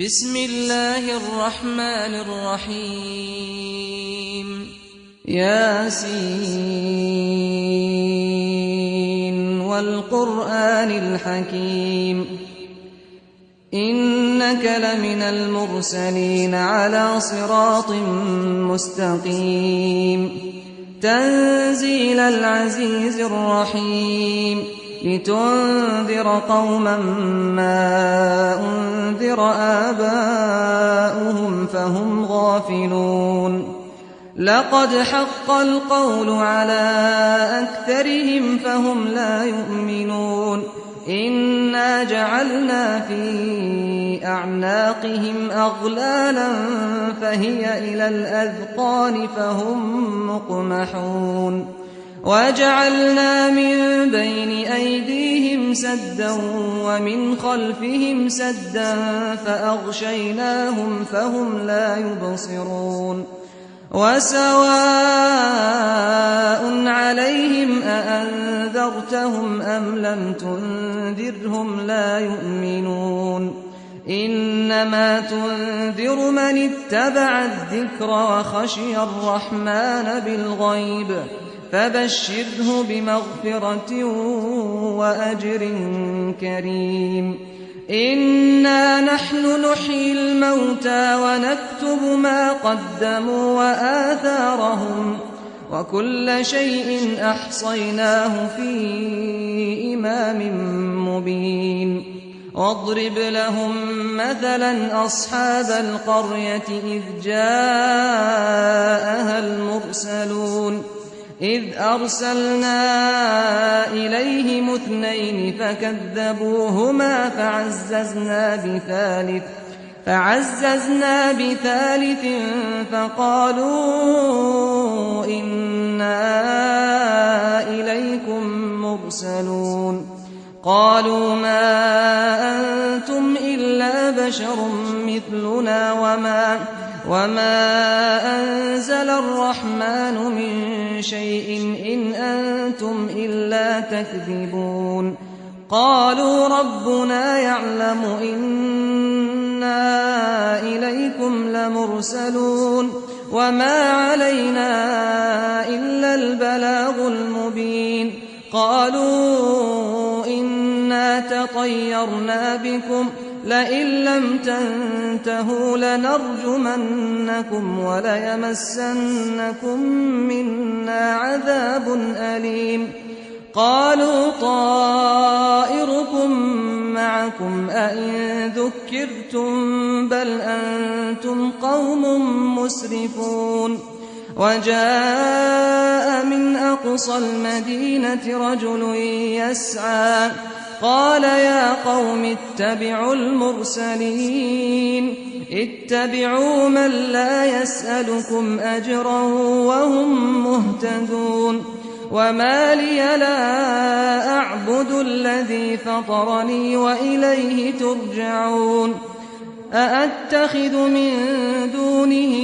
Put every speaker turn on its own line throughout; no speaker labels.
بسم الله الرحمن الرحيم ياسين والقرآن الحكيم إنك لمن المرسلين على صراط مستقيم تنزيل العزيز الرحيم لتنذر قوما ما أنذر آباؤهم فهم غافلون لقد حق القول على أكثرهم فهم لا يؤمنون إنا جعلنا في أعناقهم أغلالا فهي إلى الأذقان فهم مقمحون وجعلنا من بين أيديهم سدا ومن خلفهم سدا فأغشيناهم فهم لا يبصرون وسواء عليهم أأنذرتهم أم لم تنذرهم لا يؤمنون إنما تنذر من اتبع الذكر وخشي الرحمن بالغيب فبشره بمغفرة وأجر كريم إنا نحن نحيي الموتى ونكتب ما قدموا وآثارهم وكل شيء أحصيناه في إمام مبين واضرب لهم مثلا أصحاب القرية إذ جاءها المرسلون إذ أرسلنا إليهم اثنين فكذبوهما فعززنا بثالث فقالوا إنا إليكم مرسلون قالوا ما أنتم إلا بشر مثلنا وما أنزل الرحمن من شيء إن أنتم إلا تكذبون قالوا ربنا يعلم إنا إليكم لمرسلون وما علينا إلا البلاغ المبين قالوا إنا تطيرنا بكم لئن لم تنتهوا لنرجمنكم وليمسنكم منا عذاب أليم قالوا طائركم معكم أئن ذكرتم بل أنتم قوم مسرفون وجاء من أقصى المدينة رجل يسعى قال يا قوم اتبعوا المرسلين اتبعوا من لا يسألكم أجرا وهم مهتدون وما لي لا أعبد الذي فطرني وإليه ترجعون أأتخذ من دونه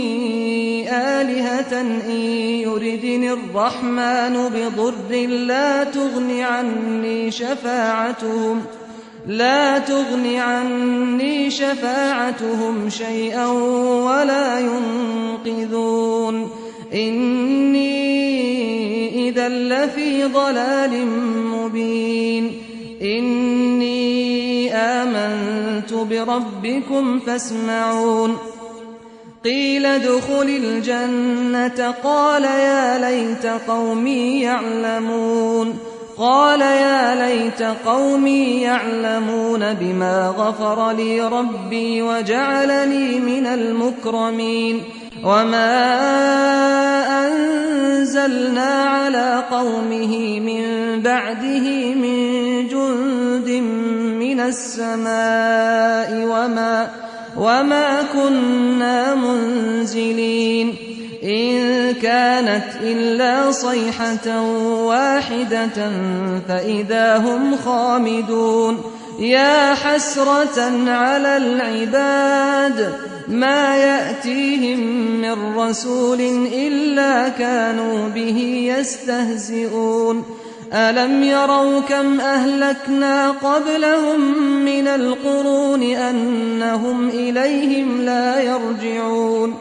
آلهة إن يردني الرحمن بضر لا تغن عني شفاعتهم شيئا ولا ينقذون إني إذا لفي ضلال مبين إني آمنت بربكم فاسمعون قيل ادخل الجنة قال يا ليت قومي يعلمون بما غفر لي ربي وجعلني من المكرمين وما أنزلنا على قومه من بعده من جند من السماء وما كنا منزلين إن كانت إلا صيحة واحدة فإذا هم خامدون يا حسرة على العباد ما يأتيهم من رسول إلا كانوا به يستهزئون ألم يروا كم أهلكنا قبلهم من القرون أنهم إليهم لا يرجعون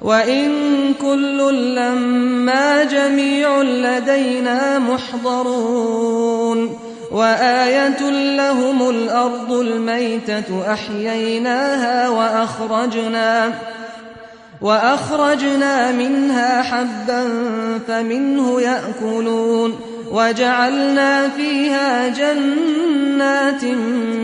وإن كل لما جميع لدينا محضرون وآية لهم الأرض الميتة أحييناها وأخرجنا منها حبا فمنه يأكلون وجعلنا فيها جنات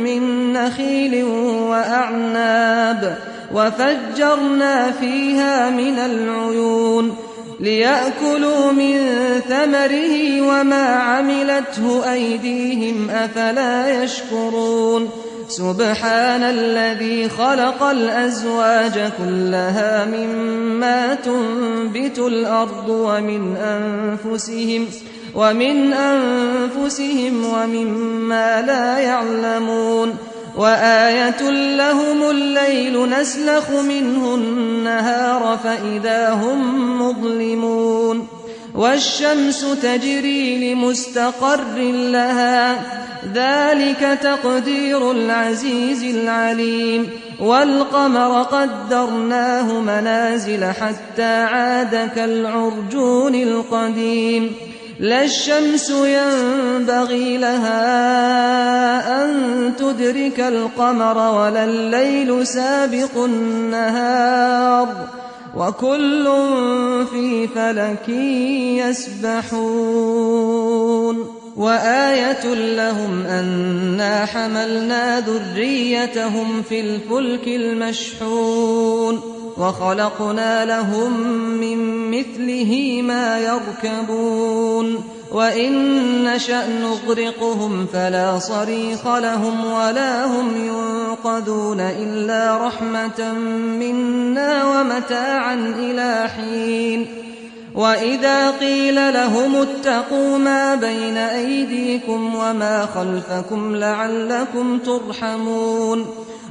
من نخيل وأعناب وفجرنا فيها من العيون ليأكلوا من ثمره وما عملته أيديهم أفلا يشكرون سبحان الذي خلق الأزواج كلها مما تنبت الأرض ومن أنفسهم ومما لا يعلمون وآية لهم الليل نسلخ منه النهار فإذا هم مظلمون والشمس تجري لمستقر لها ذلك تقدير العزيز العليم والقمر قدرناه منازل حتى عاد كالعرجون القديم لا الشمس ينبغي لها أن تدرك القمر ولا الليل سابق النهار وكل في فلك يسبحون وآية لهم أنا حملنا ذريتهم في الفلك المشحون وخلقنا لهم من مثله ما يركبون وإن نشأ نغرقهم فلا صريخ لهم ولا هم ينقذون إلا رحمة منا ومتاعا إلى حين وإذا قيل لهم اتقوا ما بين أيديكم وما خلفكم لعلكم ترحمون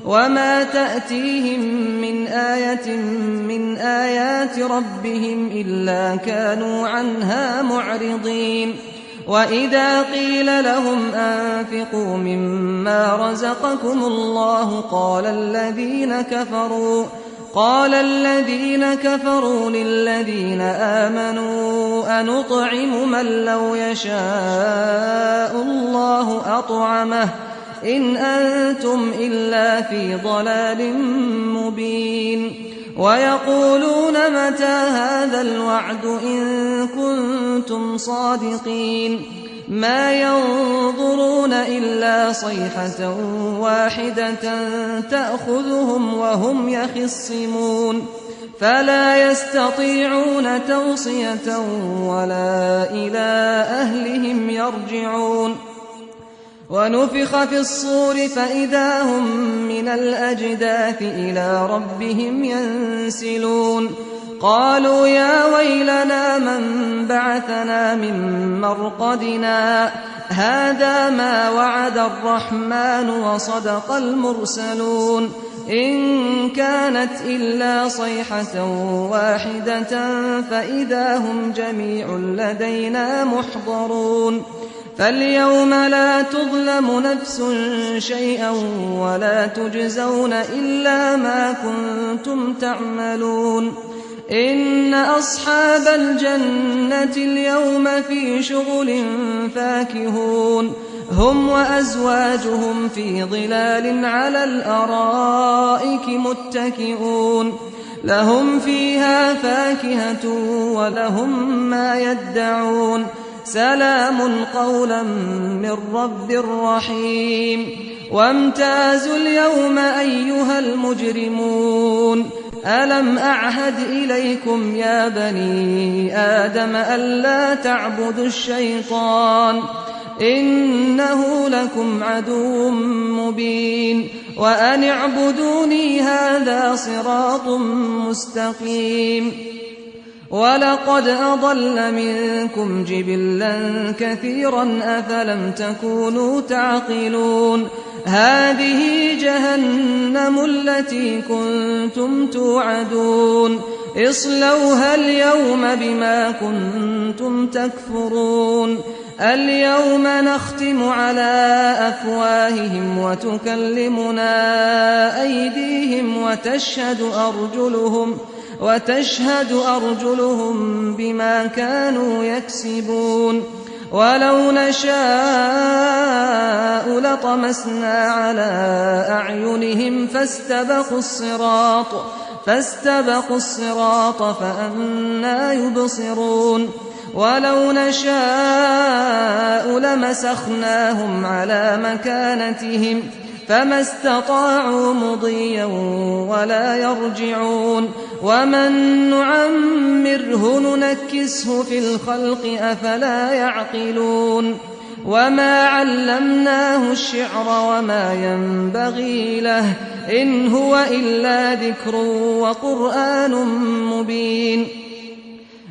وما تأتيهم من آية من آيات ربهم إلا كانوا عنها معرضين وإذا قيل لهم أنفقوا مما رزقكم الله قال الذين كفروا للذين آمنوا أنطعم من لو يشاء الله أطعمه إن أنتم إلا في ضلال مبين ويقولون متى هذا الوعد إن كنتم صادقين ما ينظرون إلا صيحة واحدة تأخذهم وهم يخصمون فلا يستطيعون توصية ولا إلى أهلهم يرجعون ونفخ في الصور فإذا هم من الأجداث إلى ربهم ينسلون قالوا يا ويلنا من بعثنا من مرقدنا هذا ما وعد الرحمن وصدق المرسلون إن كانت إلا صيحة واحدة فإذا هم جميع لدينا محضرون فاليوم لا تظلم نفس شيئا ولا تجزون إلا ما كنتم تعملون إن أصحاب الجنة اليوم في شغل فاكهون هم وأزواجهم في ظلال على الأرائك متكئون لهم فيها فاكهة ولهم ما يدعون سلام قولا من رب رحيم وامتازوا اليوم أيها المجرمون ألم أعهد إليكم يا بني آدم ألا تعبدوا الشيطان إنه لكم عدو مبين وأن اعبدوني هذا صراط مستقيم ولقد أضل منكم جبلا كثيرا أفلم تكونوا تعقلون هذه جهنم التي كنتم توعدون اصلوها اليوم بما كنتم تكفرون اليوم نختم على أفواههم وتكلمنا أيديهم وتشهد أرجلهم بما كانوا يكسبون ولو نشاء لطمسنا على أعينهم فاستبقوا الصراط فأنى يبصرون ولو نشاء لمسخناهم على مكانتهم فما استطاعوا مضيا ولا يرجعون ومن نعمره ننكسه في الخلق أفلا يعقلون وما علمناه الشعر وما ينبغي له إن هو إلا ذكر وقرآن مبين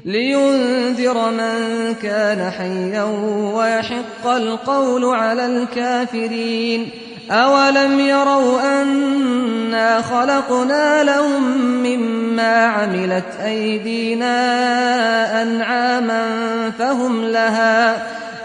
لينذر من كان حيا ويحق القول على الكافرين أولم يروا أنا خلقنا لهم مما عملت أيدينا أنعاما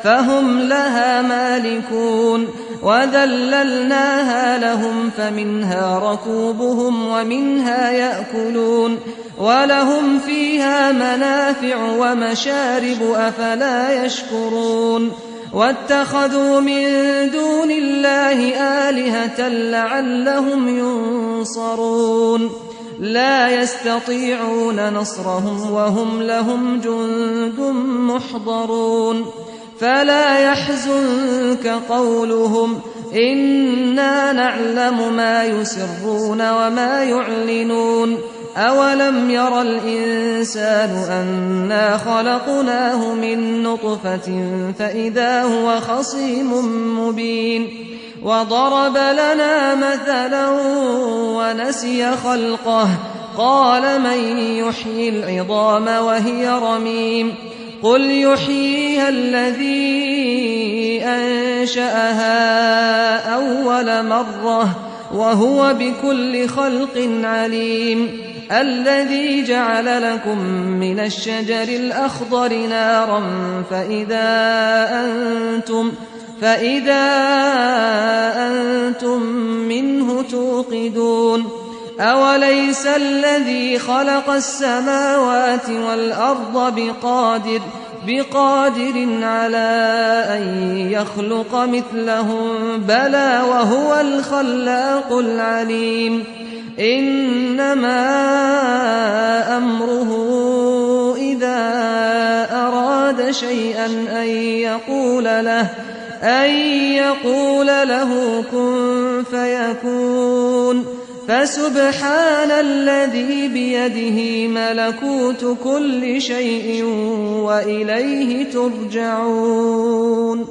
فهم لها مالكون وذللناها لهم فمنها ركوبهم ومنها يأكلون ولهم فيها منافع ومشارب أفلا يشكرون واتخذوا من دون الله آلهة لعلهم ينصرون لا يستطيعون نصرهم وهم لهم جند محضرون فلا يحزنك قولهم إنا نعلم ما يسرون وما يعلنون أولم ير الإنسان أنا خلقناه من نطفة فإذا هو خصيم مبين وضرب لنا مثلا ونسي خلقه قال من يحيي العظام وهي رميم قل يحييها الذي أنشأها أول مرة وهو بكل خلق عليم الذي جعل لكم من الشجر الأخضر نارا فإذا أنتم منه توقدون أوليس الذي خلق السماوات والأرض بقادر على أن يخلق مثلهم بلى وهو الخلاق العليم إنما أمره إذا أراد شيئا أن يقول له كن فيكون فسبحان الذي بيده ملكوت كل شيء وإليه ترجعون